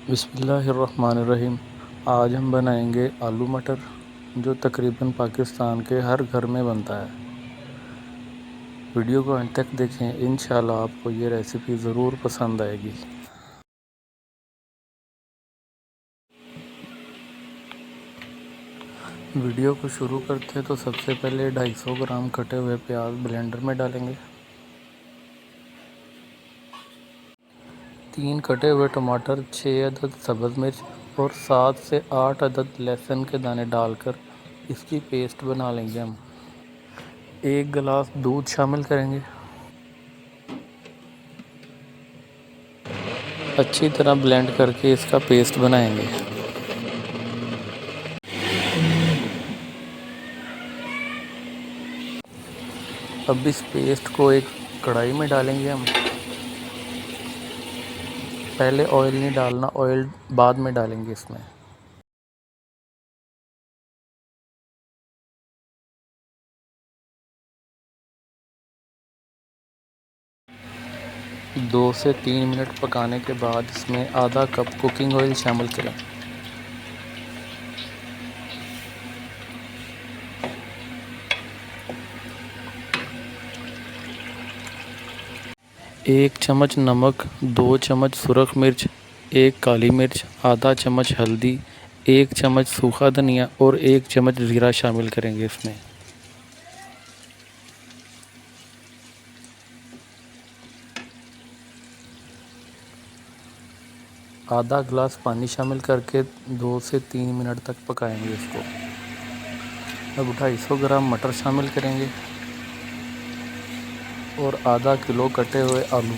बिस्मिल्लाहिर्रहमानिर्रहीम। आज हम बनाएंगे आलू मटर, जो तकरीबन पाकिस्तान के हर घर में बनता है। वीडियो को अंत तक देखें, इंशाल्लाह आपको ये रेसिपी ज़रूर पसंद आएगी। वीडियो को शुरू करते तो सबसे पहले 250 ग्राम कटे हुए प्याज ब्लेंडर में डालेंगे। 3 कटे हुए टमाटर, 6 अदद सब्ज़ मिर्च और 7 से 8 अदद लहसुन के दाने डालकर इसकी पेस्ट बना लेंगे हम। 1 गिलास दूध शामिल करेंगे। अच्छी तरह ब्लेंड करके इसका पेस्ट बनाएंगे। अब इस पेस्ट को एक कढ़ाई में डालेंगे हम। पहले ऑयल नहीं डालना, ऑयल बाद में डालेंगे इसमें। दो से 3 मिनट पकाने के बाद इसमें आधा कप कुकिंग ऑयल शामिल करें। एक चम्मच नमक, 2 चम्मच सुरख मिर्च, 1 काली मिर्च, आधा चम्मच हल्दी, 1 चम्मच सूखा धनिया और 1 चम्मच ज़ीरा शामिल करेंगे इसमें। आधा गिलास पानी शामिल करके 2 से 3 मिनट तक पकाएंगे इसको। अब 250 ग्राम मटर शामिल करेंगे और आधा किलो कटे हुए आलू।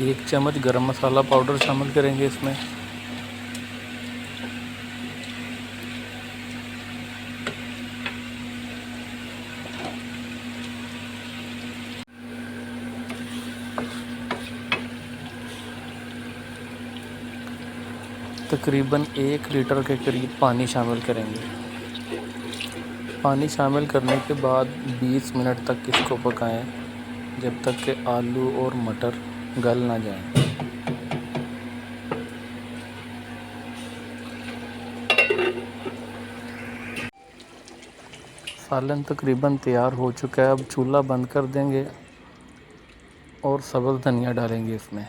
एक चम्मच गरम मसाला पाउडर शामिल करेंगे इसमें। तकरीबन 1 लीटर के करीब पानी शामिल करेंगे। पानी शामिल करने के बाद 20 मिनट तक इसको पकाएं, जब तक कि आलू और मटर गल ना जाएं। सालन तकरीबन तैयार हो चुका है। अब चूल्हा बंद कर देंगे और सब्ज़ धनिया डालेंगे इसमें।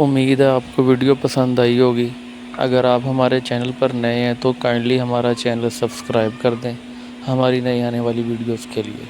उम्मीद है आपको वीडियो पसंद आई होगी। अगर आप हमारे चैनल पर नए हैं तो काइंडली हमारा चैनल सब्सक्राइब कर दें हमारी नई आने वाली वीडियोस के लिए।